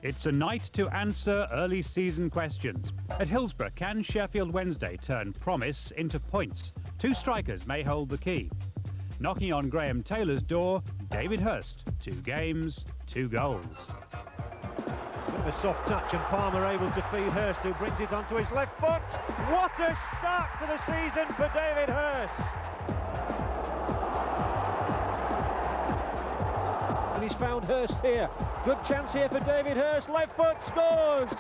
It's a night to answer early season questions. At Hillsborough, can Sheffield Wednesday turn promise into points? Two strikers may hold the key. Knocking on Graham Taylor's door, David Hirst. 2 games, 2 goals. A soft touch and Palmer able to feed Hirst, who brings it onto his left foot. What a start to the season for David Hirst! And he's found Hirst here. Good chance here for David Hirst. Left foot, scores!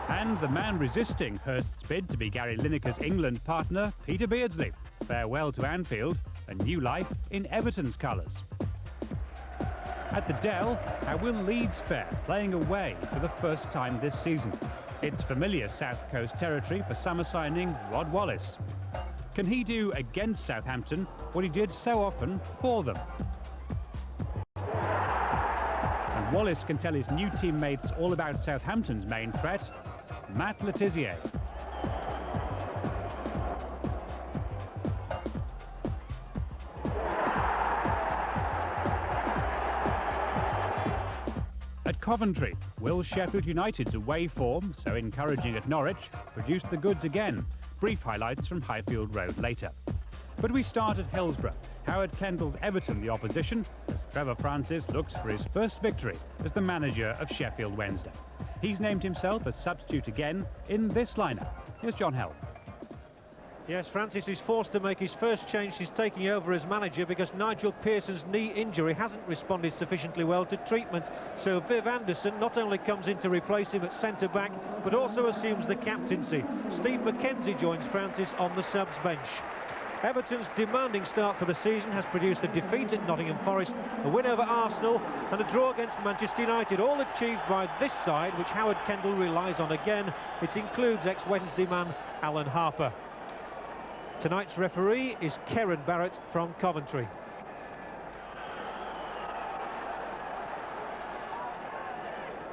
And the man resisting Hirst's bid to be Gary Lineker's England partner, Peter Beardsley. Farewell to Anfield, a new life in Everton's colours. At the Dell, how will Leeds fare, playing away for the first time this season? It's familiar South Coast territory for summer signing Rod Wallace. Can he do against Southampton what he did so often for them? And Wallace can tell his new teammates all about Southampton's main threat, Matt Le Tissier. At Coventry, will Sheffield United's away form, so encouraging at Norwich, produce the goods again? Brief highlights from Highfield Road later. But we start at Hillsborough. Howard Kendall's Everton the opposition, as Trevor Francis looks for his first victory as the manager of Sheffield Wednesday. He's named himself as substitute again in this lineup. Here's John Helm. Yes, Francis is forced to make his first change since taking over as manager because Nigel Pearson's knee injury hasn't responded sufficiently well to treatment. So Viv Anderson not only comes in to replace him at centre-back, but also assumes the captaincy. Steve McKenzie joins Francis on the subs bench. Everton's demanding start to the season has produced a defeat at Nottingham Forest, a win over Arsenal and a draw against Manchester United, all achieved by this side, which Howard Kendall relies on again. It includes ex-Wednesday man Alan Harper. Tonight's referee is Karen Barrett from Coventry.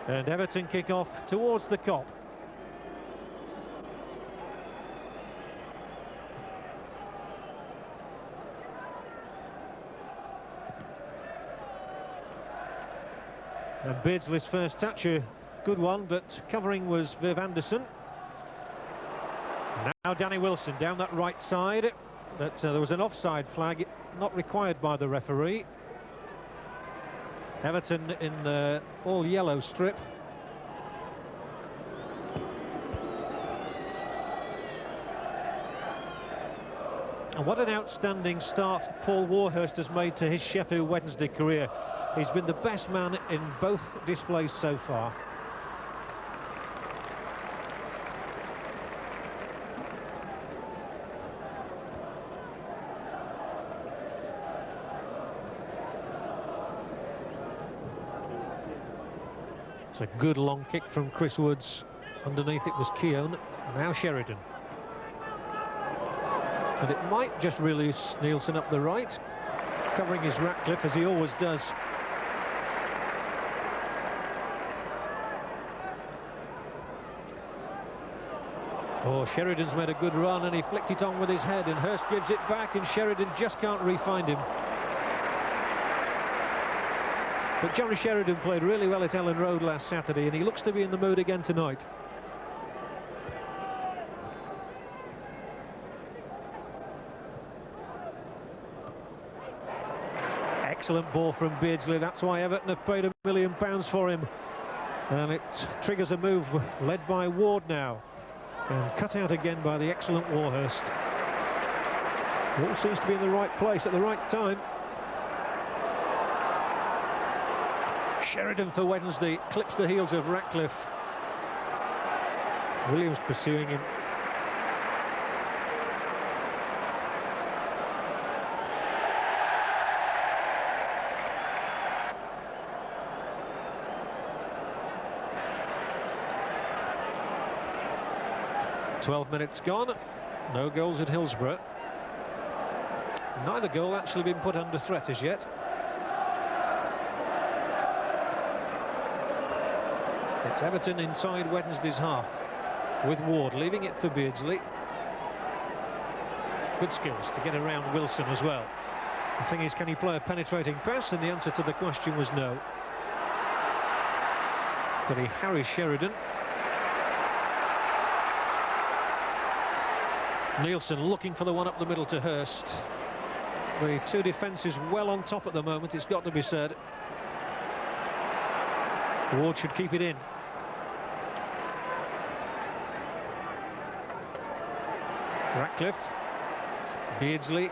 And Everton kick off towards the Kop. And Beardsley's first touch, a good one, but covering was Viv Anderson. Now Danny Wilson down that right side, but there was an offside flag, not required by the referee. Everton in the all-yellow strip. And what an outstanding start Paul Warhurst has made to his Sheffield Wednesday career. He's been the best man in both displays so far. It's a good long kick from Chris Woods. Underneath it was Keown. Now Sheridan. And it might just release Nielsen up the right. Covering his Ratcliffe, as he always does. Oh, Sheridan's made a good run and he flicked it on with his head, and Hirst gives it back and Sheridan just can't re-find him. But Johnny Sheridan played really well at Ellen Road last Saturday and he looks to be in the mood again tonight. Excellent ball from Beardsley, that's why Everton have paid £1 million for him. And it triggers a move led by Ward now. And cut out again by the excellent Warhurst. All seems to be in the right place at the right time. Sheridan for Wednesday clips the heels of Ratcliffe. Williams pursuing him. "12 minutes gone, no goals at Hillsborough. Neither goal actually been put under threat as yet. It's Everton inside Wednesday's half, with Ward leaving it for Beardsley. Good skills to get around Wilson as well. The thing is, can he play a penetrating pass? And the answer to the question was no. But he harries Sheridan. Nielsen looking for the one up the middle to Hurst. The two defences well on top at the moment, it's got to be said. Ward should keep it in. Ratcliffe. Beardsley.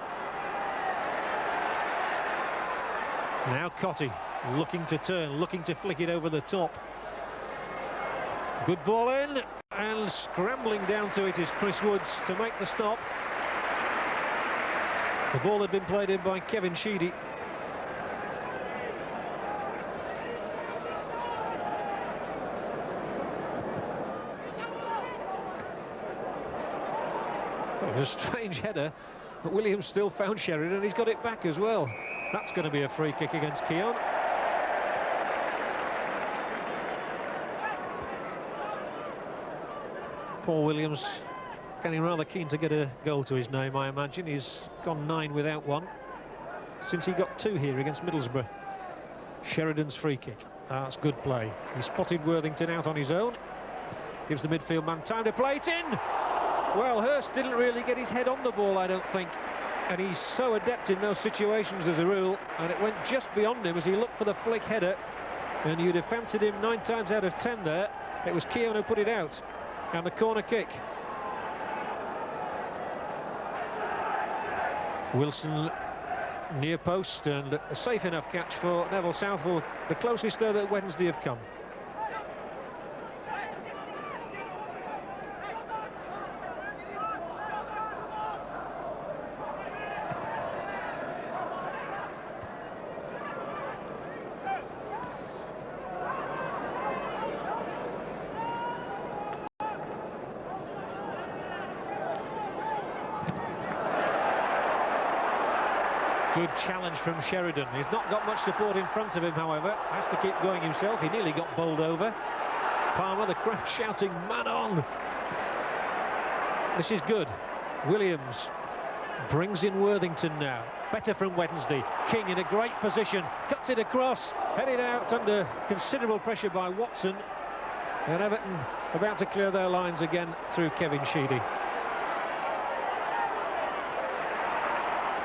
Now Cotty, looking to turn, looking to flick it over the top. Good ball in, and scrambling down to it is Chris Woods to make the stop. The ball had been played in by Kevin Sheedy. It was a strange header, but Williams still found Sheridan, and he's got it back as well. That's going to be a free kick against Keown. Paul Williams getting rather keen to get a goal to his name, I imagine. He's gone 9 without one since he got 2 here against Middlesbrough. Sheridan's free kick. That's good play. He spotted Worthington out on his own. Gives the midfield man time to play it in. Well, Hurst didn't really get his head on the ball, I don't think. And he's so adept in those situations as a rule. And it went just beyond him as he looked for the flick header. And you'd have fancied him 9 times out of 10 there. It was Keown who put it out. And the corner kick. Wilson near post, and a safe enough catch for Neville Southall. The closest though that Wednesday have come. Good challenge from Sheridan. He's not got much support in front of him, however. Has to keep going himself. He nearly got bowled over. Palmer, the crowd shouting, man on! This is good. Williams brings in Worthington now. Better from Wednesday. King in a great position. Cuts it across. Headed out under considerable pressure by Watson. And Everton about to clear their lines again through Kevin Sheedy.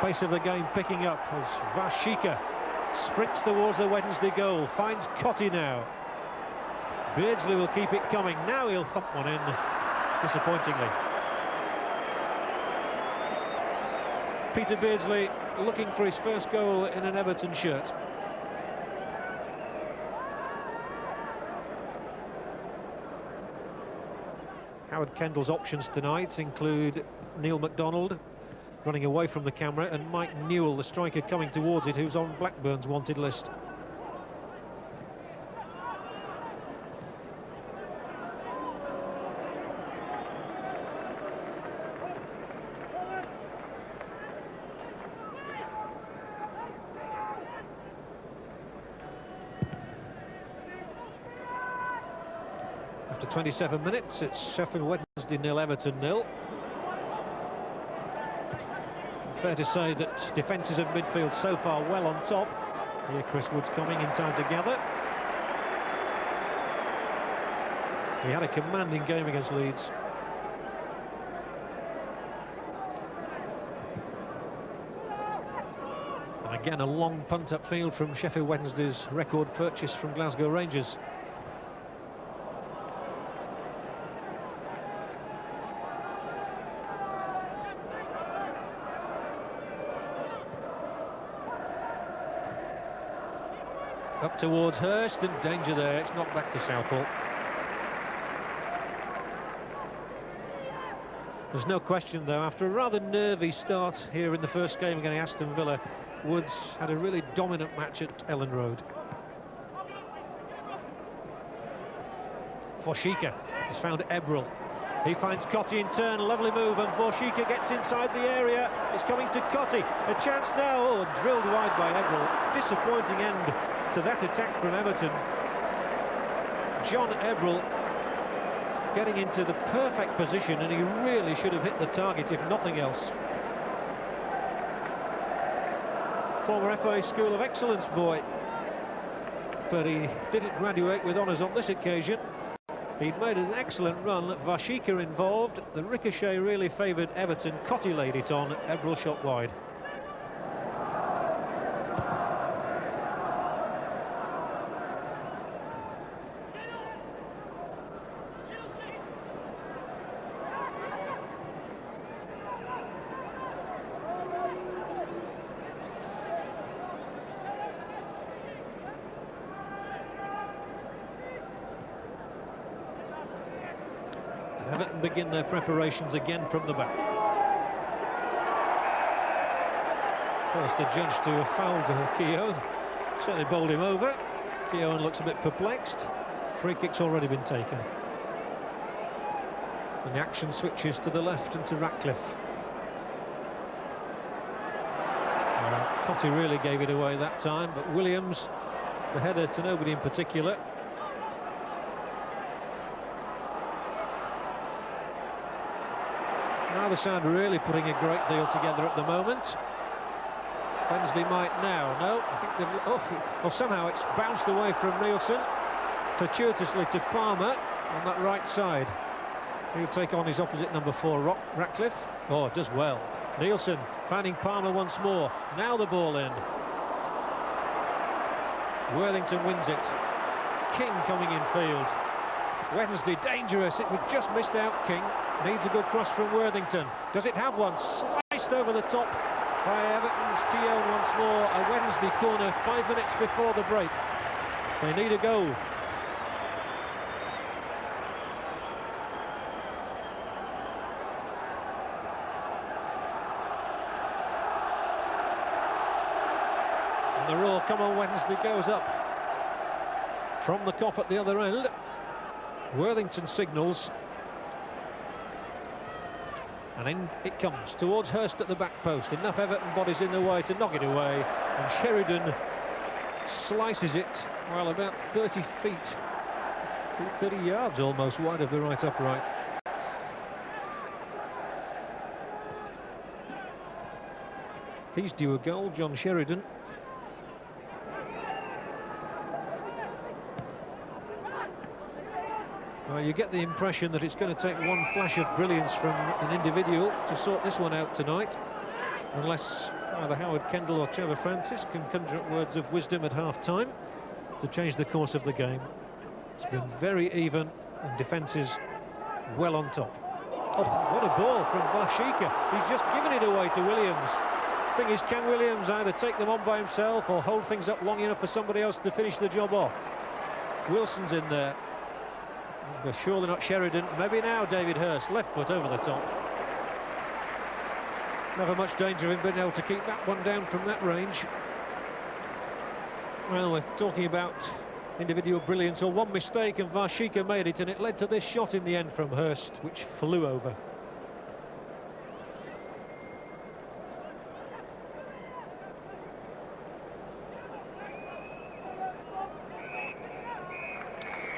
Pace of the game picking up as Vashika sprints towards the Wednesday goal, finds Cotty now. Beardsley will keep it coming. Now he'll thump one in, disappointingly. Peter Beardsley looking for his first goal in an Everton shirt. Howard Kendall's options tonight include Neil MacDonald running away from the camera, and Mike Newell, the striker, coming towards it, who's on Blackburn's wanted list. After 27 minutes, it's Sheffield Wednesday 0, Everton 0. Fair to say that defences of midfield so far well on top. Here Chris Wood's coming in time to gather. He had a commanding game against Leeds. And again a long punt upfield from Sheffield Wednesday's record purchase from Glasgow Rangers. Up towards Hurst, and danger there. It's knocked back to Southall. There's no question, though, after a rather nervy start here in the first game against Aston Villa, Woods had a really dominant match at Ellen Road. Forshika has found Ebrel. He finds Cotty in turn, lovely move, and Forshika gets inside the area. It's coming to Cotty. A chance now. Oh, drilled wide by Ebrel. Disappointing end to that attack from Everton. John Ebrel getting into the perfect position, and he really should have hit the target, if nothing else. Former FA School of Excellence boy. but he didn't graduate with honours on this occasion. He'd made an excellent run, Vashika involved, the ricochet really favoured Everton, Cotti laid it on, Ebrel shot wide. Everton begin their preparations again from the back. First adjudged to have fouled Keown. Certainly bowled him over. Keown looks a bit perplexed. Free kick's already been taken. And the action switches to the left and to Ratcliffe. Cotti really gave it away that time, but Williams, the header to nobody in particular. Neither side really putting a great deal together at the moment. Wednesday might now. No, I think they've... well, somehow it's bounced away from Nielsen, fortuitously to Palmer on that right side. He'll take on his opposite number 4, Ratcliffe. Oh, does well. Nielsen finding Palmer once more. Now the ball in. Worthington wins it. King coming in field. Wednesday dangerous. It was just missed out. King needs a good cross from Worthington. Does it have one? Sliced over the top by Everton's Keown once more. A Wednesday corner 5 minutes before the break. They need a goal. And the roar, come on Wednesday, goes up from the Kop at the other end. Worthington signals, and in it comes towards Hurst at the back post. Enough Everton bodies in the way to knock it away, and Sheridan slices it, well, about 30 feet, 30 yards almost wide of the right upright. He's due a goal, John Sheridan. Well, you get the impression that it's going to take one flash of brilliance from an individual to sort this one out tonight, unless either Howard Kendall or Trevor Francis can conjure up words of wisdom at half-time to change the course of the game. It's been very even, and defence is well on top. Oh, what a ball from Vashika. He's just given it away to Williams. Thing is, can Williams either take them on by himself or hold things up long enough for somebody else to finish the job off? Wilson's in there. But surely not Sheridan. Maybe now David Hurst, left foot over the top. Never much danger of him being able to keep that one down from that range. Well, we're talking about individual brilliance, or one mistake and Vashika made it, and it led to this shot in the end from Hurst, which flew over.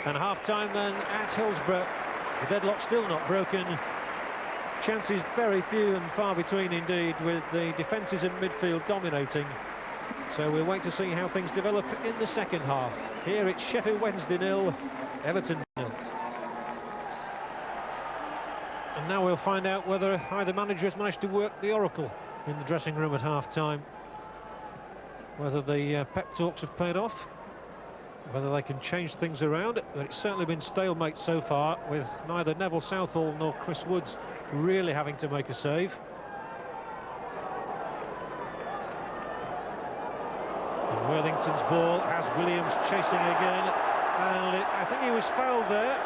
And half-time then at Hillsborough. The deadlock still not broken. Chances very few and far between indeed, with the defences in midfield dominating. So we'll wait to see how things develop in the second half. Here it's Sheffield Wednesday 0, Everton 0. And now we'll find out whether either manager has managed to work the oracle in the dressing room at half-time. Whether the pep talks have paid off, whether they can change things around. But it's certainly been stalemate so far, with neither Neville Southall nor Chris Woods really having to make a save. And Worthington's ball has Williams chasing again, and I think he was fouled there.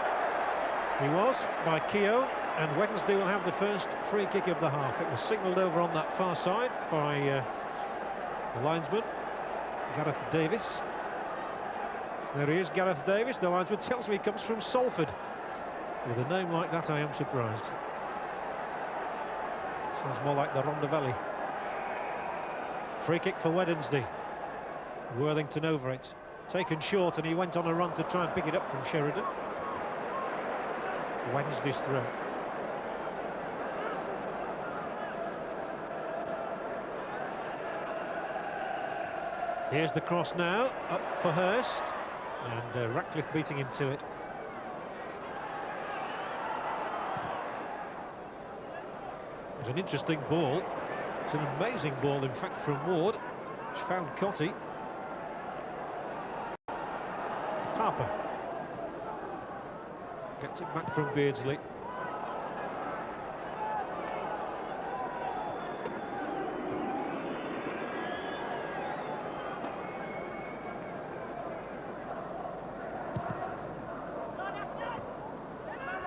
He was, by Keown, and Wednesday will have the first free kick of the half. It was signalled over on that far side by the linesman, Gareth Davis. There he is, Gareth Davis. The linesman tells me he comes from Salford. With a name like that, I am surprised. Sounds more like the Rhondda Valley. Free kick for Wednesday. Worthington over it. Taken short, and he went on a run to try and pick it up from Sheridan. Wednesday's throw. Here's the cross now, up for Hurst. And Ratcliffe beating him to it. It was an interesting ball. It's an amazing ball, in fact, from Ward, which found Cotty. Harper gets it back from Beardsley.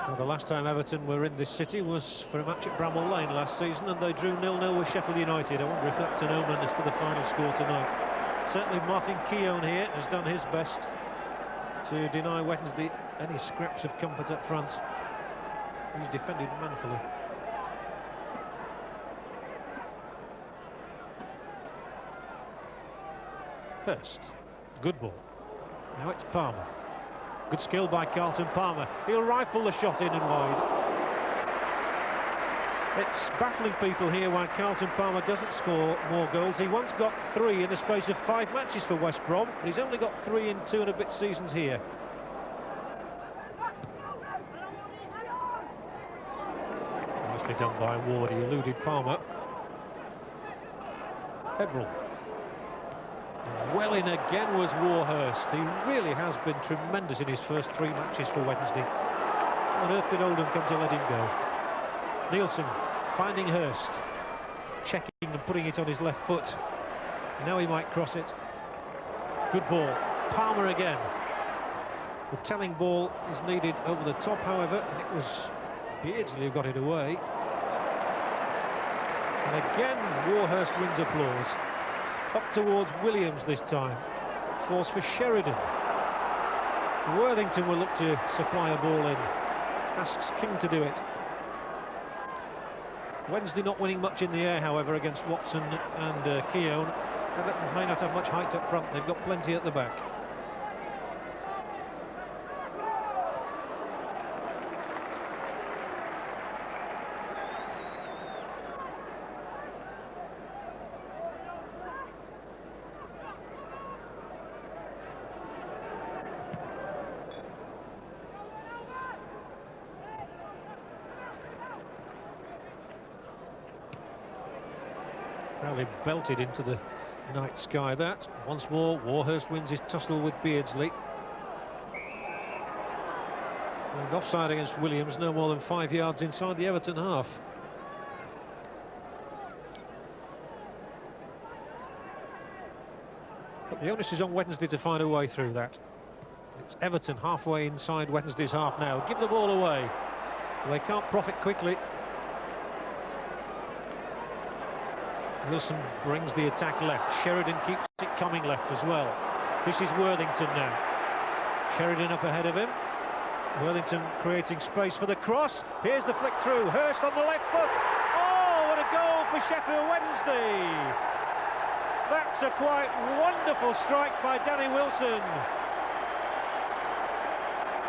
Well, the last time Everton were in this city was for a match at Bramall Lane last season, and they drew 0-0 with Sheffield United. I wonder if that's an omen as for the final score tonight. Certainly Martin Keown here has done his best to deny Wednesday any scraps of comfort up front. He's defended manfully. Hurst, good ball. Now it's Palmer. Good skill by Carlton Palmer. He'll rifle the shot in and wide. It's baffling people here why Carlton Palmer doesn't score more goals. He once got 3 in the space of 5 matches for West Brom, but he's only got 3 in 2 and a bit seasons here. Nicely done by Ward. He eluded Palmer. Ebrel. Well in again was Warhurst. He really has been tremendous in his first 3 matches for Wednesday. How on earth did Oldham come to let him go? Nielsen finding Hurst, checking and putting it on his left foot. Now he might cross it. Good ball. Palmer again. The telling ball is needed over the top, however, and it was Beardsley who got it away. And again Warhurst wins applause. Up towards Williams this time. Falls for Sheridan. Worthington will look to supply a ball in. Asks King to do it. Wednesday not winning much in the air, however, against Watson and Keown. Everton may not have much height up front. They've got plenty at the back. Fairly belted into the night sky that. Once more, Warhurst wins his tussle with Beardsley. And offside against Williams, no more than 5 yards inside the Everton half. But the onus is on Wednesday to find a way through that. It's Everton halfway inside Wednesday's half now. Give the ball away. They can't profit quickly. Wilson brings the attack left. Sheridan keeps it coming left as well. This is Worthington now. Sheridan up ahead of him. Worthington creating space for the cross. Here's the flick through. Hurst on the left foot. Oh, what a goal for Sheffield Wednesday. That's a quite wonderful strike by Danny Wilson.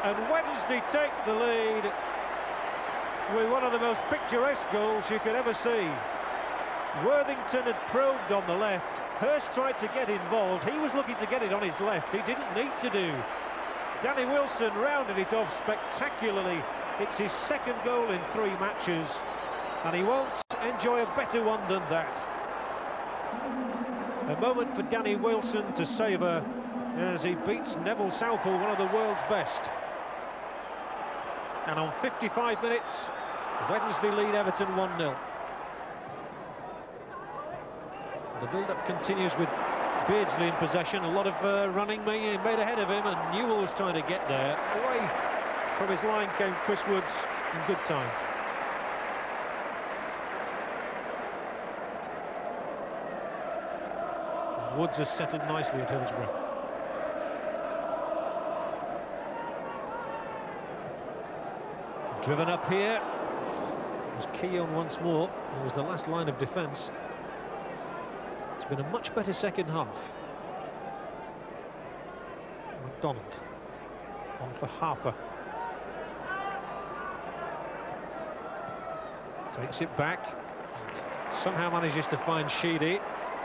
And Wednesday take the lead with one of the most picturesque goals you could ever see. Worthington had probed on the left. Hurst tried to get involved. He was looking to get it on his left. He didn't need to do. Danny Wilson rounded it off spectacularly. It's his 2nd goal in 3 matches, and he won't enjoy a better one than that. A moment for Danny Wilson to savour as he beats Neville Southall, one of the world's best. And on 55 minutes, Wednesday lead Everton 1-0. The build-up continues with Beardsley in possession. A lot of running made ahead of him, and Newell was trying to get there. Away from his line came Chris Woods in good time. Woods has settled nicely at Hillsborough. Driven up here. It was Keown once more. It was the last line of defence. It's been a much better second half. McDonald on for Harper. Takes it back. Somehow manages to find Sheedy.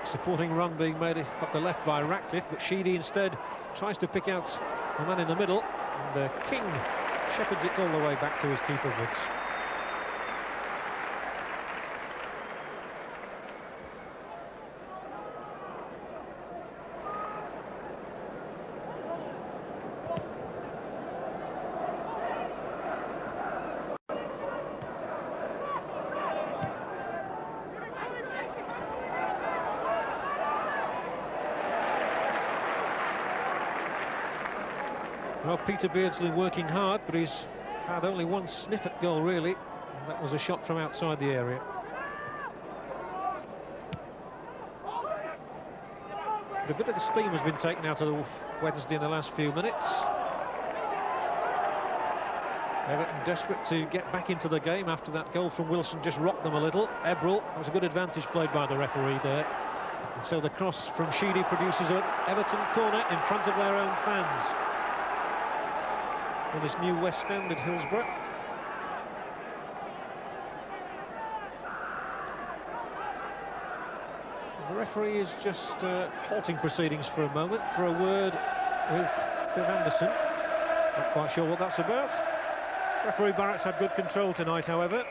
Supporting run being made up the left by Ratcliffe, but Sheedy instead tries to pick out the man in the middle, and King shepherds it all the way back to his keeper, Woods. Well, Peter Beardsley working hard, but he's had only one sniff at goal, really. And that was a shot from outside the area. But a bit of the steam has been taken out of the Wednesday in the last few minutes. Everton desperate to get back into the game after that goal from Wilson just rocked them a little. Ebrel, that was a good advantage played by the referee there. And so the cross from Sheedy produces an Everton corner in front of their own fans. On this new West Stand at Hillsborough. The referee is just halting proceedings for a moment for a word with Viv Anderson. Not quite sure what that's about. Referee Barrett's had good control tonight, however.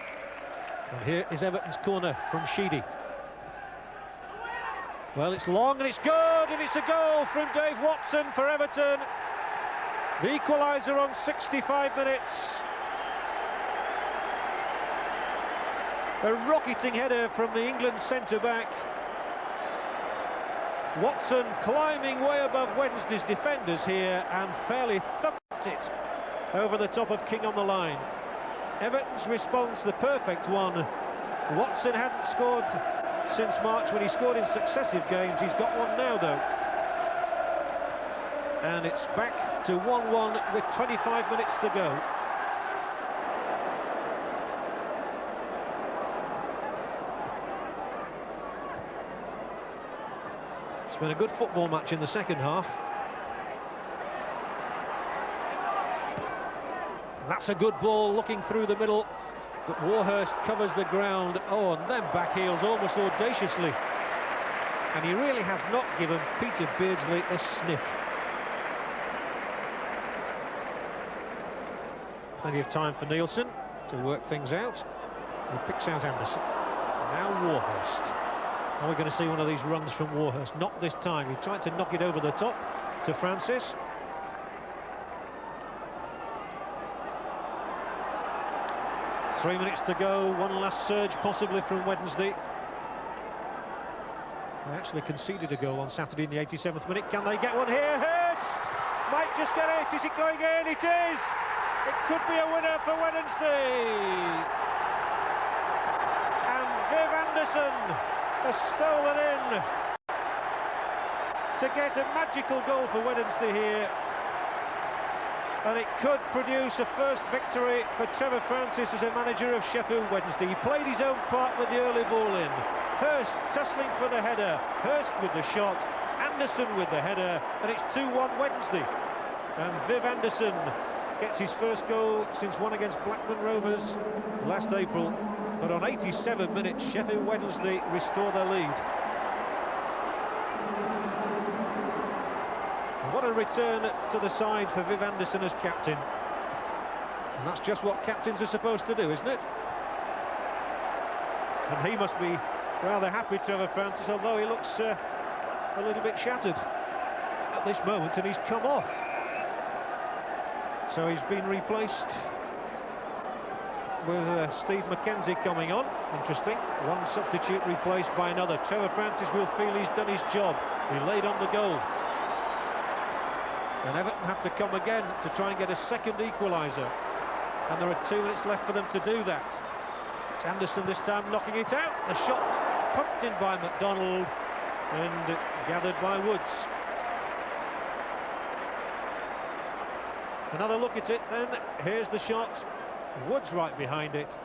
And here is Everton's corner from Sheedy. Well, it's long and it's good, and it's a goal from Dave Watson for Everton. The equaliser on 65 minutes. A rocketing header from the England centre-back. Watson climbing way above Wednesday's defenders here and fairly thumped it over the top of King on the line. Everton's response, the perfect one. Watson hadn't scored since March when he scored in successive games. He's got one now, though. And it's back to 1-1 with 25 minutes to go. It's been a good football match in the second half. That's a good ball looking through the middle, but Warhurst covers the ground. Oh, and then back heels almost audaciously. And he really has not given Peter Beardsley a sniff. Plenty of time for Nielsen to work things out. He picks out Anderson. Now Warhurst. Are we going to see one of these runs from Warhurst? Not this time. He tried to knock it over the top to Francis. Three minutes to go. One last surge possibly from Wednesday. They actually conceded a goal on Saturday in the 87th minute. Can they get one here? Hurst might just get it. Is it going in? It is. It could be a winner for Wednesday. And Viv Anderson has stolen in to get a magical goal for Wednesday here. And it could produce a first victory for Trevor Francis as a manager of Sheffield Wednesday. He played his own part with the early ball in. Hurst tussling for the header. Hurst with the shot. Anderson with the header. And it's 2-1 Wednesday. And Viv Anderson gets his first goal since one against Blackburn Rovers last April. But on 87 minutes, Sheffield Wednesday restore their lead. And what a return to the side for Viv Anderson as captain. And that's just what captains are supposed to do, isn't it? And he must be rather happy, Trevor Francis, although he looks a little bit shattered at this moment, and he's come off. So he's been replaced with Steve McKenzie coming on. Interesting. One substitute replaced by another. Trevor Francis will feel he's done his job. He laid on the goal. And Everton have to come again to try and get a second equaliser. And there are 2 minutes left for them to do that. It's Anderson this time knocking it out. The shot pumped in by McDonald and gathered by Woods. Another look at it then. Here's the shot. Woods right behind it.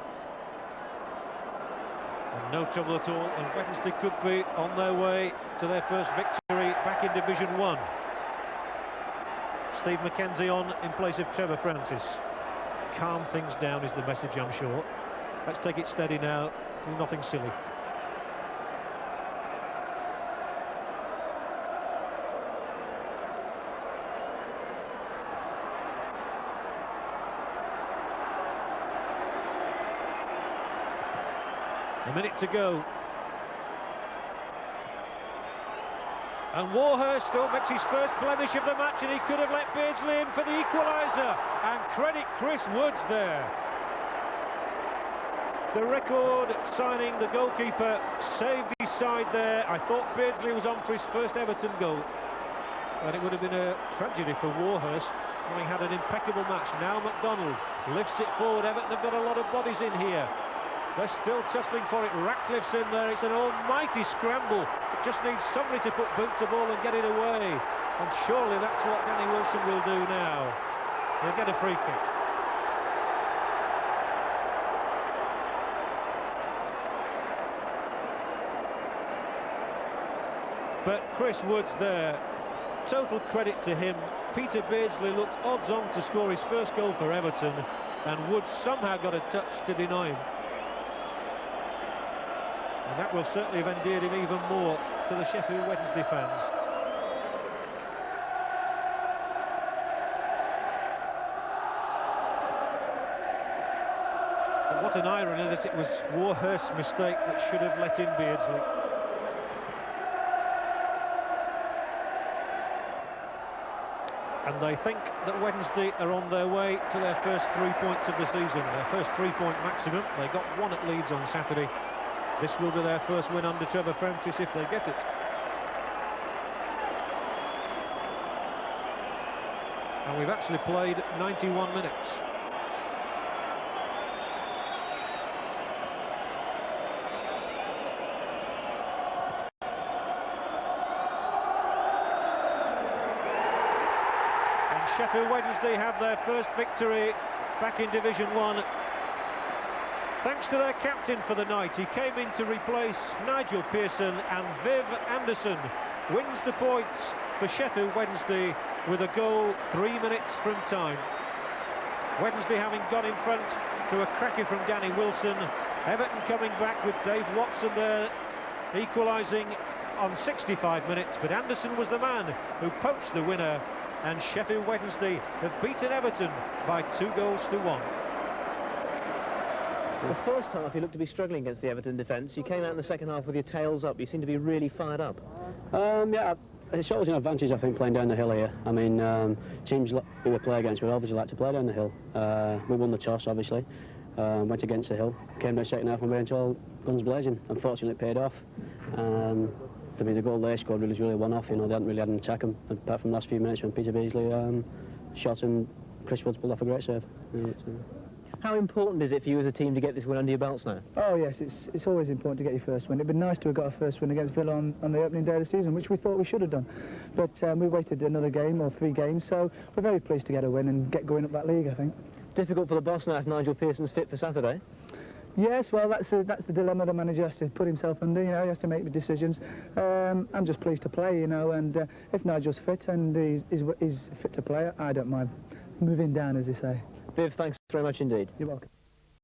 And no trouble at all. And Wednesday could be on their way to their first victory back in Division 1. Steve McKenzie on in place of Trevor Francis. Calm things down is the message, I'm sure. Let's take it steady now. Do nothing silly. A minute to go. And Warhurst makes his first blemish of the match, and he could have let Beardsley in for the equaliser. And credit Chris Woods there. The record signing, the goalkeeper, saved his side there. I thought Beardsley was on for his first Everton goal. And it would have been a tragedy for Warhurst, having had an impeccable match. Now McDonald lifts it forward. Everton have got a lot of bodies in here. They're still tussling for it. Ratcliffe's in there. It's an almighty scramble. It just needs somebody to put boot to ball and get it away. And surely that's what Danny Wilson will do now. He'll get a free kick. But Chris Woods there, total credit to him. Peter Beardsley looked odds-on to score his first goal for Everton, and Woods somehow got a touch to deny him. And that will certainly have endeared him even more to the Sheffield Wednesday fans. But what an irony that it was Warhurst's mistake that should have let in Beardsley. And they think that Wednesday are on their way to their first 3 points of the season, their first 3-point maximum. They got one at Leeds on Saturday. This will be their first win under Trevor Francis if they get it. And we've actually played 91 minutes. And Sheffield Wednesday have their first victory back in Division 1. Thanks to their captain for the night. He came in to replace Nigel Pearson, and Viv Anderson wins the points for Sheffield Wednesday with a goal 3 minutes from time. Wednesday having got in front through a cracker from Danny Wilson. Everton coming back with Dave Watson there, equalising on 65 minutes, but Anderson was the man who poached the winner, and Sheffield Wednesday have beaten Everton by 2-1. The first half you looked to be struggling against the Everton defence. You came out in the second half with your tails up. You seem to be really fired up. Yeah, it shows an advantage, I think, playing down the hill here. I mean, teams who we play against would obviously like to play down the hill. We won the toss, obviously, went against the hill, came down second half and went all guns blazing. Unfortunately, it paid off. I mean, the goal they scored was really one-off. You know, they hadn't really had an attack them, apart from the last few minutes when Peter Beardsley shot and Chris Woods pulled off a great save. How important is it for you as a team to get this win under your belts now? Oh yes, it's always important to get your first win. It'd been nice to have got a first win against Villa on the opening day of the season, which we thought we should have done. But we waited another game or 3 games, so we're very pleased to get a win and get going up that league, I think. Difficult for the boss now if Nigel Pearson's fit for Saturday? Yes, well that's the dilemma the manager has to put himself under. You know, he has to make the decisions. I'm just pleased to play, you know, and if Nigel's fit and he's fit to play, I don't mind moving down, as they say. Viv, thanks very much indeed. You're welcome.